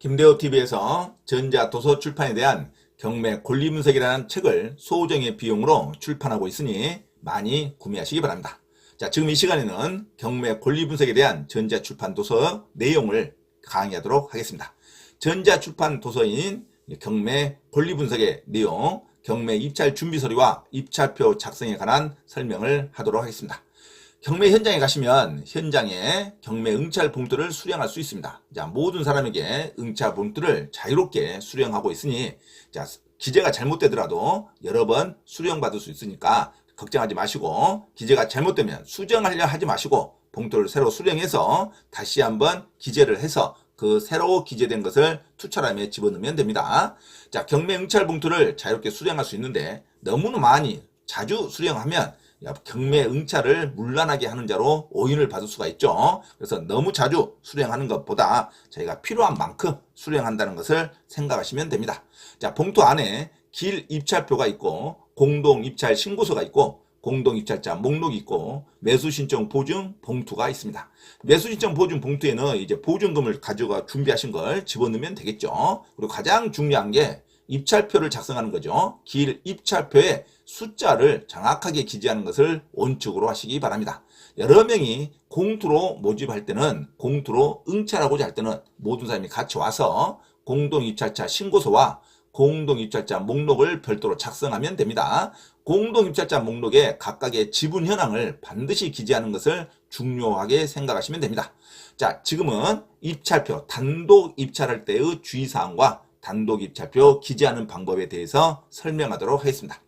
김대호TV에서 전자도서 출판에 대한 경매 권리분석이라는 책을 소정의 비용으로 출판하고 있으니 많이 구매하시기 바랍니다. 자, 지금 이 시간에는 경매 권리분석에 대한 전자출판 도서 내용을 강의하도록 하겠습니다. 전자출판 도서인 경매 권리분석의 내용, 경매 입찰 준비서류와 입찰표 작성에 관한 설명을 하도록 하겠습니다. 경매 현장에 가시면 현장에 경매 응찰 봉투를 수령할 수 있습니다. 자, 모든 사람에게 응찰 봉투를 자유롭게 수령하고 있으니, 자, 기재가 잘못되더라도 여러 번 수령받을 수 있으니까 걱정하지 마시고, 기재가 잘못되면 수정하려 하지 마시고 봉투를 새로 수령해서 다시 한번 기재를 해서 그 새로 기재된 것을 투철함에 집어넣으면 됩니다. 자, 경매 응찰 봉투를 자유롭게 수령할 수 있는데 너무나 많이 자주 수령하면 경매 응찰을 문란하게 하는 자로 오인을 받을 수가 있죠. 그래서 너무 자주 수령하는 것보다 저희가 필요한 만큼 수령한다는 것을 생각하시면 됩니다. 자, 봉투 안에 길 입찰표가 있고 공동 입찰 신고서가 있고 공동 입찰자 목록이 있고 매수 신청 보증 봉투가 있습니다. 매수 신청 보증 봉투에는 이제 보증금을 가져가 준비하신 걸 집어넣으면 되겠죠. 그리고 가장 중요한 게 입찰표를 작성하는 거죠. 길 입찰표에 숫자를 정확하게 기재하는 것을 원칙으로 하시기 바랍니다. 여러 명이 공투로 모집할 때는, 공투로 응찰하고자 할 때는 모든 사람이 같이 와서 공동 입찰자 신고서와 공동 입찰자 목록을 별도로 작성하면 됩니다. 공동 입찰자 목록에 각각의 지분 현황을 반드시 기재하는 것을 중요하게 생각하시면 됩니다. 자, 지금은 입찰표, 단독 입찰할 때의 주의사항과 단독 입찰표 기재하는 방법에 대해서 설명하도록 하겠습니다.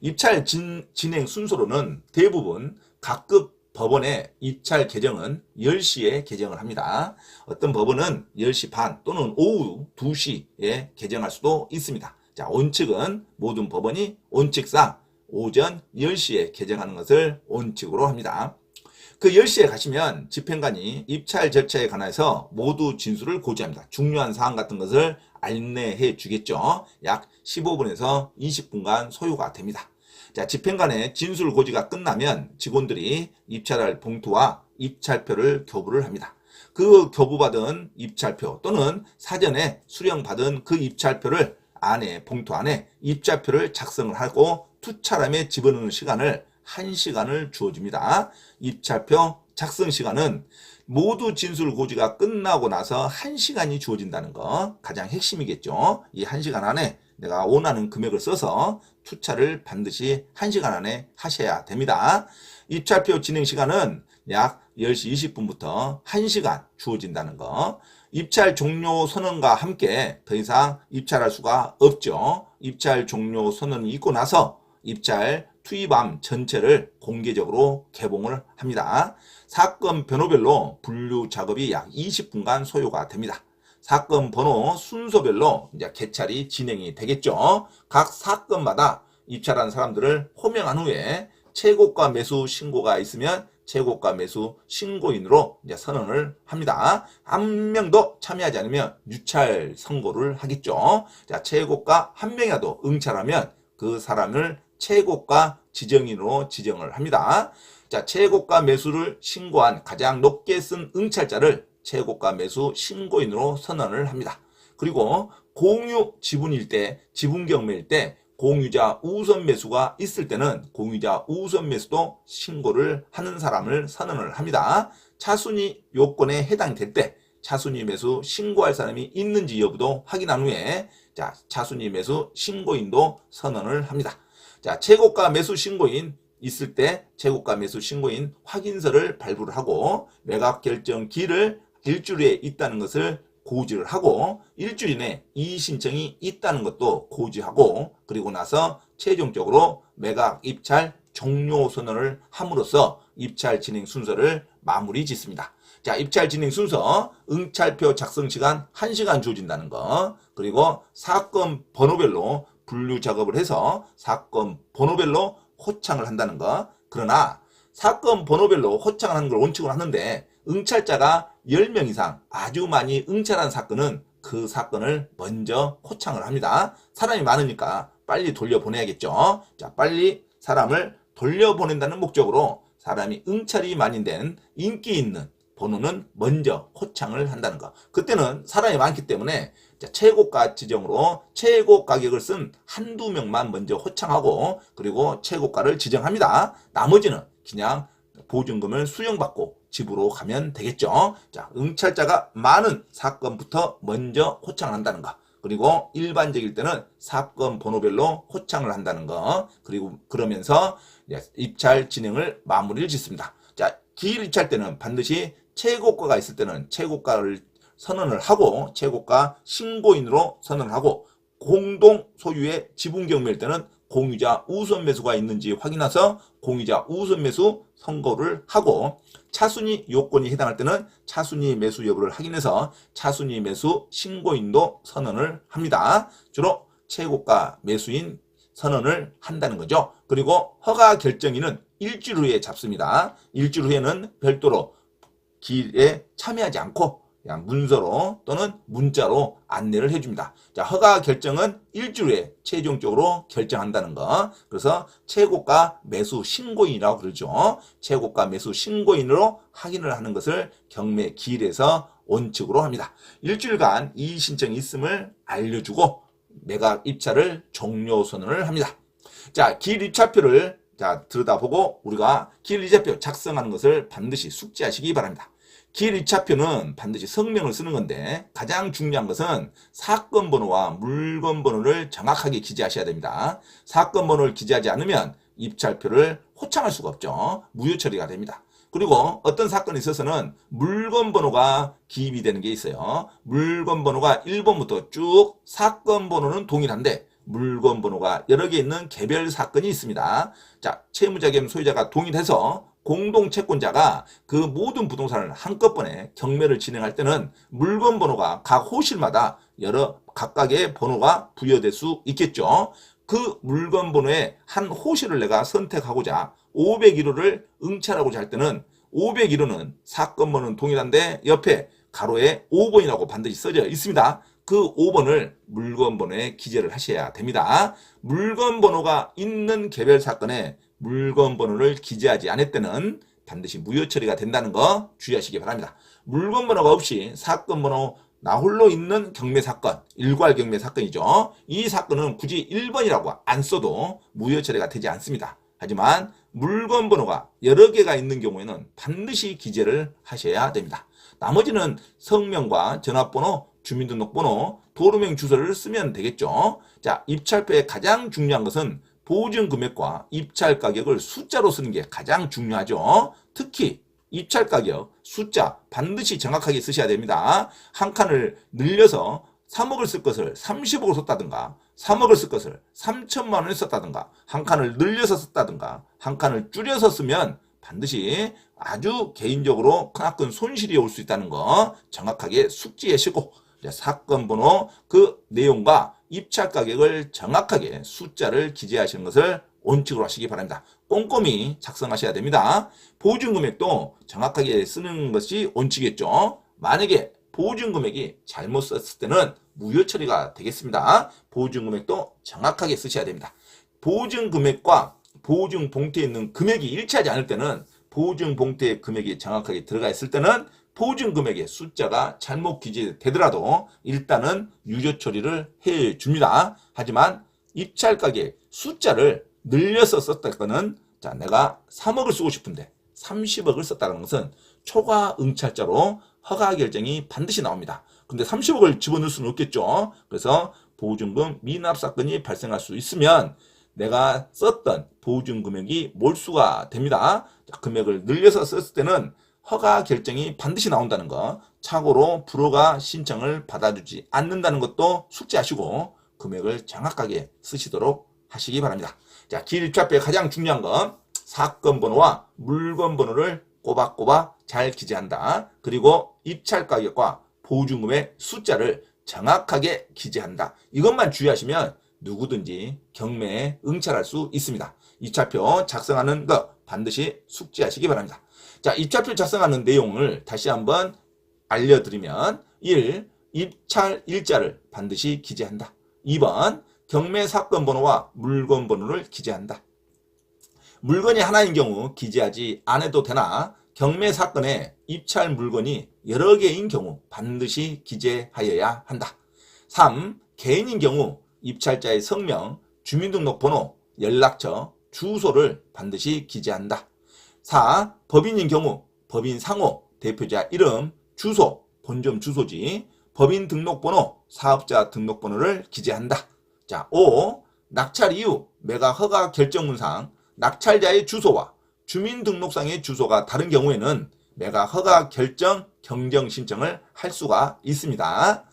입찰 진행 순서로는 대부분 각급 법원의 입찰 개정은 10시에 개정을 합니다. 어떤 법원은 10시 반 또는 오후 2시에 개정할 수도 있습니다. 자, 원칙은 모든 법원이 원칙상 오전 10시에 개정하는 것을 원칙으로 합니다. 그 10시에 가시면 집행관이 입찰 절차에 관해서 모두 진술을 고지합니다. 중요한 사항 같은 것을 안내해 주겠죠. 약 15분에서 20분간 소요가 됩니다. 자, 집행관의 진술 고지가 끝나면 직원들이 입찰할 봉투와 입찰표를 교부를 합니다. 그 교부받은 입찰표 또는 사전에 수령받은 그 입찰표를 봉투 안에 입찰표를 작성을 하고 투찰함에 집어넣는 시간을 1시간을 주어집니다. 입찰표 작성 시간은 모두 진술 고지가 끝나고 나서 1시간이 주어진다는 거 가장 핵심이겠죠. 이 1시간 안에 내가 원하는 금액을 써서 투찰을 반드시 1시간 안에 하셔야 됩니다. 입찰표 진행 시간은 약 10시 20분부터 1시간 주어진다는 거. 입찰 종료 선언과 함께 더 이상 입찰할 수가 없죠. 입찰 종료 선언이 있고 나서 입찰 투입함 전체를 공개적으로 개봉을 합니다. 사건 번호별로 분류 작업이 약 20분간 소요가 됩니다. 사건 번호 순서별로 이제 개찰이 진행이 되겠죠. 각 사건마다 입찰한 사람들을 호명한 후에 최고가 매수 신고가 있으면 최고가 매수 신고인으로 이제 선언을 합니다. 한 명도 참여하지 않으면 유찰 선고를 하겠죠. 자, 최고가 한 명이라도 응찰하면 그 사람을 최고가 지정인으로 지정을 합니다. 자, 최고가 매수를 신고한 가장 높게 쓴 응찰자를 최고가 매수 신고인으로 선언을 합니다. 그리고 공유 지분일 때, 지분 경매일 때 공유자 우선 매수가 있을 때는 공유자 우선 매수도 신고를 하는 사람을 선언을 합니다. 차순위 요건에 해당될 때 차순위 매수 신고할 사람이 있는지 여부도 확인한 후에 자, 차순위 매수 신고인도 선언을 합니다. 자, 최고가 매수 신고인 있을 때 최고가 매수 신고인 확인서를 발부를 하고 매각 결정 기일을 일주일에 있다는 것을 고지를 하고 일주일 이내 이의 신청이 있다는 것도 고지하고 그리고 나서 최종적으로 매각 입찰 종료 선언을 함으로써 입찰 진행 순서를 마무리 짓습니다. 자, 입찰 진행 순서 응찰표 작성 시간 1시간 주어진다는 거, 그리고 사건 번호별로 분류 작업을 해서 사건 번호별로 호창을 한다는 거. 그러나 사건 번호별로 호창을 하는 걸 원칙으로 하는데 응찰자가 10명 이상 아주 많이 응찰한 사건은 그 사건을 먼저 호창을 합니다. 사람이 많으니까 빨리 돌려보내야겠죠. 자, 빨리 사람을 돌려보낸다는 목적으로 사람이 응찰이 많이 된 인기 있는 번호는 먼저 호창을 한다는 거. 그때는 사람이 많기 때문에 최고가 지정으로 최고 가격을 쓴 한두 명만 먼저 호창하고 그리고 최고가를 지정합니다. 나머지는 그냥 보증금을 수령받고 집으로 가면 되겠죠. 자, 응찰자가 많은 사건부터 먼저 호창한다는 거. 그리고 일반적일 때는 사건 번호별로 호창을 한다는 거. 그리고 그러면서 입찰 진행을 마무리를 짓습니다. 자, 기일 입찰 때는 반드시 최고가가 있을 때는 최고가를 선언을 하고 최고가 신고인으로 선언을 하고 공동 소유의 지분 경매일 때는 공유자 우선 매수가 있는지 확인해서 공유자 우선 매수 선고를 하고 차순위 요건이 해당할 때는 차순위 매수 여부를 확인해서 차순위 매수 신고인도 선언을 합니다. 주로 최고가 매수인 선언을 한다는 거죠. 그리고 허가 결정일은 일주일 후에 잡습니다. 일주일 후에는 별도로 기일에 참여하지 않고 그냥 문서로 또는 문자로 안내를 해줍니다. 자, 허가 결정은 일주일 후에 최종적으로 결정한다는 거. 그래서 최고가 매수 신고인이라고 그러죠. 최고가 매수 신고인으로 확인을 하는 것을 경매 기일에서 원칙으로 합니다. 일주일간 이의 신청이 있음을 알려주고 매각 입찰을 종료 선언을 합니다. 자, 기일 입찰표를 들여다보고 우리가 기일 입찰표 작성하는 것을 반드시 숙지하시기 바랍니다. 기일 입찰표는 반드시 성명을 쓰는 건데 가장 중요한 것은 사건 번호와 물건 번호를 정확하게 기재하셔야 됩니다. 사건 번호를 기재하지 않으면 입찰표를 호창할 수가 없죠. 무효 처리가 됩니다. 그리고 어떤 사건에 있어서는 물건 번호가 기입이 되는 게 있어요. 물건 번호가 1번부터 쭉 사건 번호는 동일한데 물건 번호가 여러 개 있는 개별 사건이 있습니다. 자, 채무자 겸 소유자가 동일해서 공동 채권자가 그 모든 부동산을 한꺼번에 경매를 진행할 때는 물건 번호가 각 호실마다 여러 각각의 번호가 부여될 수 있겠죠. 그 물건 번호의 한 호실을 내가 선택하고자 501호를 응찰하고자 할 때는 501호는 사건 번호는 동일한데 옆에 가로에 5번이라고 반드시 써져 있습니다. 그 5번을 물건 번호에 기재를 하셔야 됩니다. 물건 번호가 있는 개별 사건에 물건 번호를 기재하지 않을 때는 반드시 무효 처리가 된다는 거 주의하시기 바랍니다. 물건 번호가 없이 사건 번호 나 홀로 있는 경매 사건, 일괄 경매 사건이죠. 이 사건은 굳이 1번이라고 안 써도 무효 처리가 되지 않습니다. 하지만 물건 번호가 여러 개가 있는 경우에는 반드시 기재를 하셔야 됩니다. 나머지는 성명과 전화번호, 주민등록번호, 도로명 주소를 쓰면 되겠죠. 자, 입찰표의 가장 중요한 것은 보증 금액과 입찰 가격을 숫자로 쓰는 게 가장 중요하죠. 특히 입찰 가격, 숫자 반드시 정확하게 쓰셔야 됩니다. 한 칸을 늘려서 3억을 쓸 것을 30억을 썼다든가 3억을 쓸 것을 3천만 원을 썼다든가 한 칸을 늘려서 썼다든가 한 칸을 줄여서 쓰면 반드시 아주 개인적으로 크나큰 손실이 올 수 있다는 거 정확하게 숙지하시고 사건 번호 그 내용과 입찰 가격을 정확하게 숫자를 기재하시는 것을 원칙으로 하시기 바랍니다. 꼼꼼히 작성하셔야 됩니다. 보증금액도 정확하게 쓰는 것이 원칙이겠죠. 만약에 보증금액이 잘못 썼을 때는 무효 처리가 되겠습니다. 보증금액도 정확하게 쓰셔야 됩니다. 보증금액과 보증 봉투에 있는 금액이 일치하지 않을 때는 보증 봉투에 금액이 정확하게 들어가 있을 때는 보증 금액의 숫자가 잘못 기재되더라도 일단은 유효 처리를 해 줍니다. 하지만 입찰 가격 숫자를 늘려서 썼다거는 내가 3억을 쓰고 싶은데 30억을 썼다는 것은 초과 응찰자로 허가 결정이 반드시 나옵니다. 근데 30억을 집어넣을 수는 없겠죠. 그래서 보증금 미납 사건이 발생할 수 있으면 내가 썼던 보증 금액이 몰수가 됩니다. 금액을 늘려서 썼을 때는 허가 결정이 반드시 나온다는 거, 착오로 불허가 신청을 받아주지 않는다는 것도 숙지하시고 금액을 정확하게 쓰시도록 하시기 바랍니다. 자, 기일 입찰표의 가장 중요한 건 사건 번호와 물건 번호를 꼬박꼬박 잘 기재한다. 그리고 입찰 가격과 보증금의 숫자를 정확하게 기재한다. 이것만 주의하시면 누구든지 경매에 응찰할 수 있습니다. 입찰표 작성하는 거 반드시 숙지하시기 바랍니다. 자, 입찰표 작성하는 내용을 다시 한번 알려드리면 1. 입찰 일자를 반드시 기재한다. 2번 경매 사건 번호와 물건 번호를 기재한다. 물건이 하나인 경우 기재하지 않아도 되나 경매 사건에 입찰 물건이 여러 개인 경우 반드시 기재하여야 한다. 3. 개인인 경우 입찰자의 성명, 주민등록번호, 연락처, 주소를 반드시 기재한다. 4. 법인인 경우 법인 상호, 대표자 이름, 주소, 본점 주소지, 법인 등록번호, 사업자 등록번호를 기재한다. 자, 5. 낙찰 이후 매각 허가 결정문상 낙찰자의 주소와 주민등록상의 주소가 다른 경우에는 매각 허가 결정 경정 신청을 할 수가 있습니다.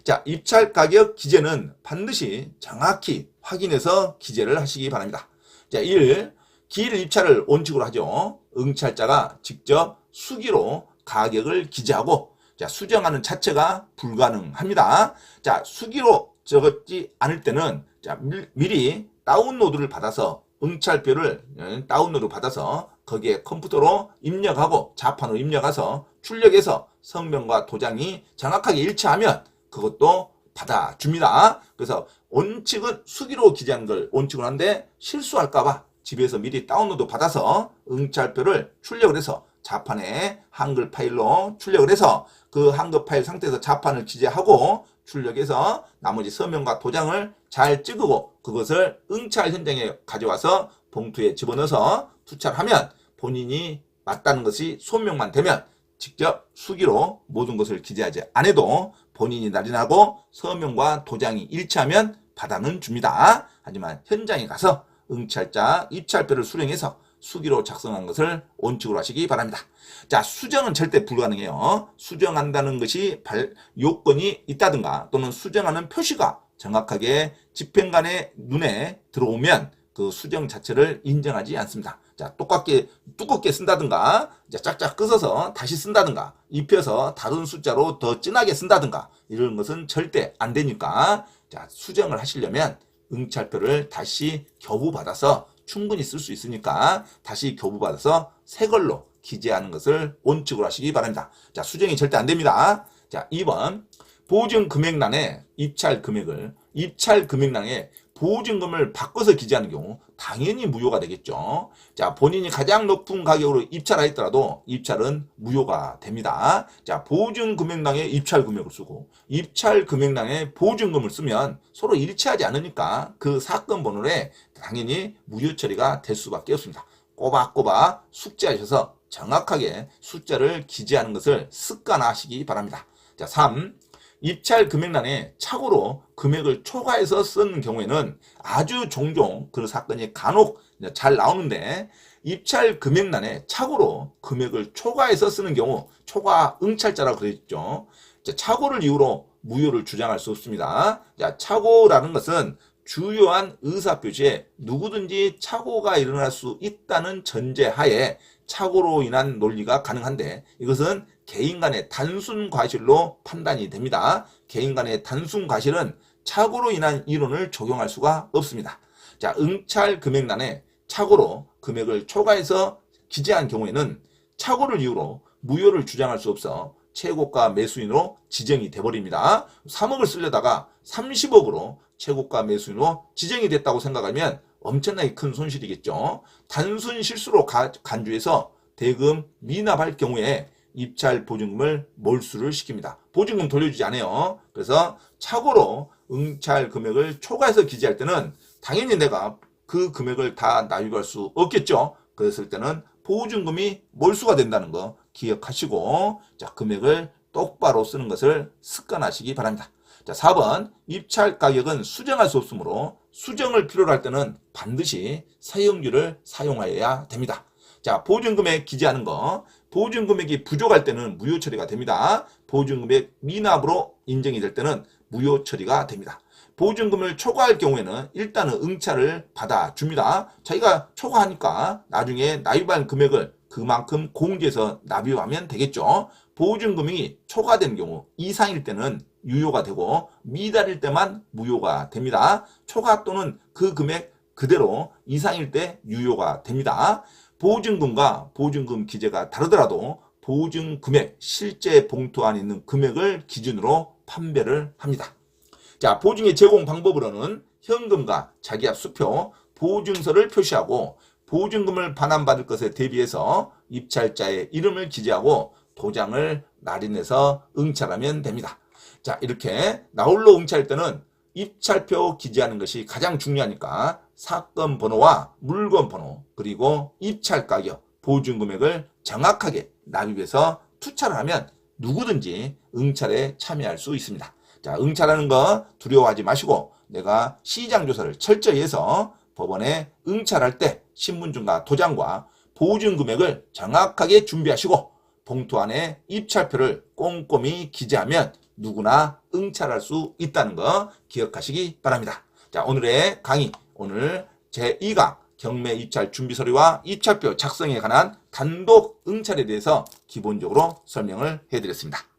자, 입찰 가격 기재는 반드시 정확히 확인해서 기재를 하시기 바랍니다. 자, 1. 기일 입찰을 원칙으로 하죠. 응찰자가 직접 수기로 가격을 기재하고, 자, 수정하는 자체가 불가능합니다. 자, 수기로 적었지 않을 때는 자, 미리 다운로드를 받아서 응찰표를 다운로드 받아서 거기에 컴퓨터로 입력하고 자판으로 입력해서 출력해서 성명과 도장이 정확하게 일치하면 그것도 받아줍니다. 그래서 원칙은 수기로 기재하는 걸 원칙으로 하는데 실수할까봐 집에서 미리 다운로드 받아서 응찰표를 출력을 해서 자판에 한글 파일로 출력을 해서 그 한글 파일 상태에서 자판을 기재하고 출력해서 나머지 서명과 도장을 잘 찍고 그것을 응찰 현장에 가져와서 봉투에 집어넣어서 투찰하면 본인이 맞다는 것이 소명만 되면 직접 수기로 모든 것을 기재하지 않아도 본인이 날인하고 서명과 도장이 일치하면 받아는 줍니다. 하지만 현장에 가서 응찰자 입찰표를 수령해서 수기로 작성한 것을 원칙으로 하시기 바랍니다. 자, 수정은 절대 불가능해요. 수정한다는 것이 요건이 있다든가 또는 수정하는 표시가 정확하게 집행관의 눈에 들어오면 그 수정 자체를 인정하지 않습니다. 자, 두껍게 쓴다든가, 짝짝 끄서서 다시 쓴다든가, 입혀서 다른 숫자로 더 진하게 쓴다든가, 이런 것은 절대 안 되니까, 자, 수정을 하시려면 응찰표를 다시 교부받아서 충분히 쓸 수 있으니까 다시 교부받아서 새 걸로 기재하는 것을 원칙으로 하시기 바랍니다. 자, 수정이 절대 안 됩니다. 자, 2번. 보증 금액란에 입찰 금액란에 보증금을 바꿔서 기재하는 경우 당연히 무효가 되겠죠. 자, 본인이 가장 높은 가격으로 입찰하였더라도 입찰은 무효가 됩니다. 자, 보증 금액란에 입찰 금액을 쓰고 입찰 금액란에 보증금을 쓰면 서로 일치하지 않으니까 그 사건 번호에 당연히 무효 처리가 될 수밖에 없습니다. 꼬박꼬박 숙지하셔서 정확하게 숫자를 기재하는 것을 습관화하시기 바랍니다. 자, 3. 입찰 금액란에 착오로 금액을 초과해서 쓴 경우에는 아주 종종 그런 사건이 간혹 잘 나오는데 입찰 금액란에 착오로 금액을 초과해서 쓰는 경우 초과 응찰자라고 그랬죠. 착오를 이유로 무효를 주장할 수 없습니다. 자, 착오라는 것은 주요한 의사표시에 누구든지 착오가 일어날 수 있다는 전제하에 착오로 인한 논리가 가능한데 이것은 개인 간의 단순 과실로 판단이 됩니다. 개인 간의 단순 과실은 착오로 인한 이론을 적용할 수가 없습니다. 자, 응찰 금액란에 착오로 금액을 초과해서 기재한 경우에는 착오를 이유로 무효를 주장할 수 없어 최고가 매수인으로 지정이 돼버립니다. 3억을 쓰려다가 30억으로 최고가 매수인으로 지정이 됐다고 생각하면 엄청나게 큰 손실이겠죠. 단순 실수로 간주해서 대금 미납할 경우에 입찰 보증금을 몰수를 시킵니다. 보증금 돌려주지 않아요. 그래서 착오로 응찰 금액을 초과해서 기재할 때는 당연히 내가 그 금액을 다 납입할 수 없겠죠. 그랬을 때는 보증금이 몰수가 된다는 거 기억하시고 자, 금액을 똑바로 쓰는 것을 습관하시기 바랍니다. 자, 4번. 입찰 가격은 수정할 수 없으므로 수정을 필요로 할 때는 반드시 사용률을 사용하여야 됩니다. 자, 보증금액 기재하는 거. 보증금액이 부족할 때는 무효 처리가 됩니다. 보증금액 미납으로 인정이 될 때는 무효 처리가 됩니다. 보증금을 초과할 경우에는 일단은 응찰을 받아줍니다. 자기가 초과하니까 나중에 납입한 금액을 그만큼 공제해서 납입하면 되겠죠. 보증금이 초과된 경우 이상일 때는 유효가 되고 미달일 때만 무효가 됩니다. 초과 또는 그 금액 그대로 이상일 때 유효가 됩니다. 보증금과 보증금 기재가 다르더라도 보증금액 실제 봉투 안에 있는 금액을 기준으로 판별을 합니다. 자, 보증의 제공 방법으로는 현금과 자기압 수표, 보증서를 표시하고 보증금을 반환받을 것에 대비해서 입찰자의 이름을 기재하고 도장을 날인해서 응찰하면 됩니다. 자, 이렇게 나홀로 응찰할 때는 입찰표 기재하는 것이 가장 중요하니까 사건 번호와 물건 번호 그리고 입찰 가격, 보증금액을 정확하게 납입해서 투찰을 하면 누구든지 응찰에 참여할 수 있습니다. 자, 응찰하는 거 두려워하지 마시고 내가 시장 조사를 철저히 해서 법원에 응찰할 때 신분증과 도장과 보증금액을 정확하게 준비하시고 봉투 안에 입찰표를 꼼꼼히 기재하면 누구나 응찰할 수 있다는 거 기억하시기 바랍니다. 자, 오늘의 강의, 오늘 제2강 경매 입찰 준비 서류와 입찰표 작성에 관한 단독 응찰에 대해서 기본적으로 설명을 해드렸습니다.